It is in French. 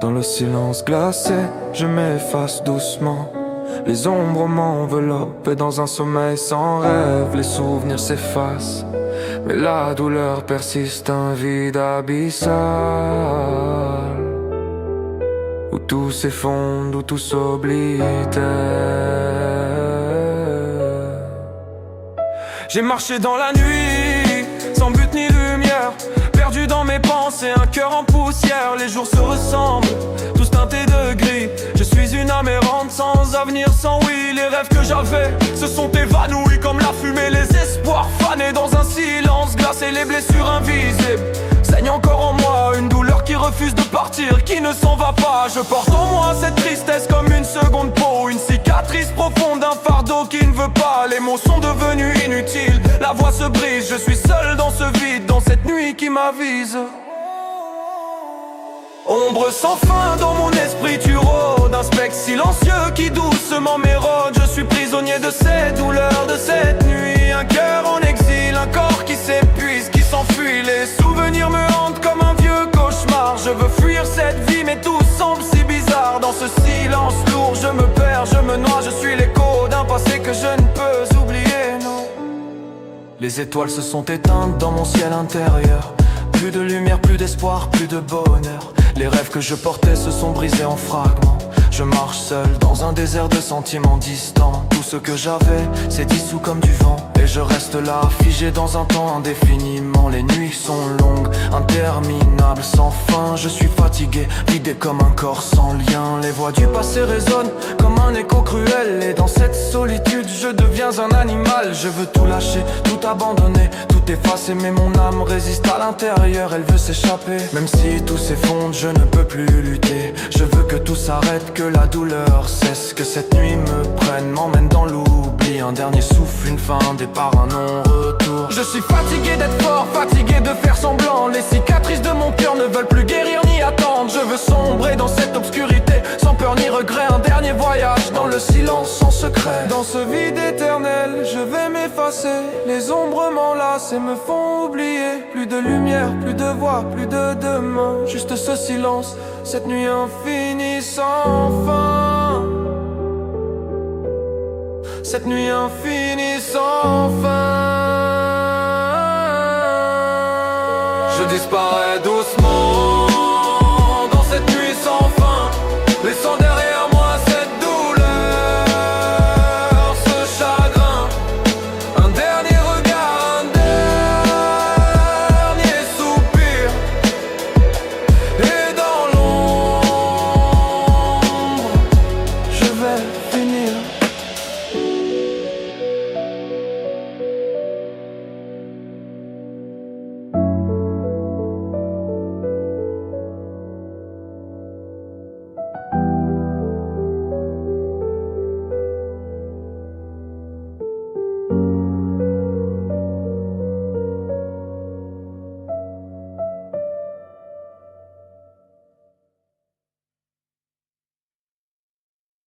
Dans le silence glacé, je m'efface doucement. Les ombres m'enveloppent et dans un sommeil sans rêve, les souvenirs s'effacent. Mais la douleur persiste, un vide abyssal, où tout s'effondre, où tout s'oblitère. J'ai marché dans la nuit, sans but ni lumière, perdu dans mes pensées, un cœur en poussière. Les jours se ressemblent, tous teintés de gris. Je suis une âme errante, sans avenir, sans oui. Les rêves que j'avais se sont évanouis comme la fumée. Les espoirs fanés dans un silence glacé. Les blessures invisibles saignent encore en moi. Une douleur qui refuse de partir, qui ne s'en va pas. Je porte en moi cette tristesse comme une seconde peau, une cicatrice profonde, un fardeau qui ne veut pas. Les mots sont devenus inutiles, la voix se brise. Je suis seul dans ce vide, dans cette nuit qui m'avise. Ombre sans fin dans mon esprit, tu rôdes. Un spectre silencieux qui doucement m'érode. Je suis prisonnier de ces douleurs, de cette nuit. Un cœur en exil, un corps qui s'épuise, qui s'enfuit. Les souvenirs me hantent comme un vieux cauchemar. Je veux fuir cette vie mais tout semble si bizarre. Dans ce silence lourd je me perds, je me noie. Je suis l'écho d'un passé que je ne peux oublier, non. Les étoiles se sont éteintes dans mon ciel intérieur. Plus de lumière, plus d'espoir, plus de bonheur. Les rêves que je portais se sont brisés en fragments. Je marche seul dans un désert de sentiments distants. Tout ce que j'avais s'est dissous comme du vent. Et je reste là, figé dans un temps indéfiniment. Les nuits sont longues, interminables, sans fin. Je suis fatigué, vidé comme un corps sans lien. Les voix du passé résonnent comme un écho cruel. Et dans cette solitude je deviens un animal. Je veux tout lâcher, tout abandonner, tout effacer. Mais mon âme résiste à l'intérieur, elle veut s'échapper. Même si tout s'effondre, je ne peux plus lutter. Je veux que tout s'arrête, que la douleur cesse. Que cette nuit me prenne, m'emmène dans l'oubli. Un dernier souffle, une fin, départ, un non-retour. Je suis fatigué d'être fort, fatigué de faire semblant. Les cicatrices de mon cœur ne veulent plus guérir ni attendre. Je veux sombrer dans cette obscurité, sans peur ni regret. Un dernier voyage dans le silence sans secret. Dans ce vide éternel, je vais m'effacer. Les ombres m'enlacent et me font oublier. Plus de lumière, plus de voix, plus de demain. Juste ce silence, cette nuit infinie sans fin. Cette nuit infinie sans fin. Je disparais doucement.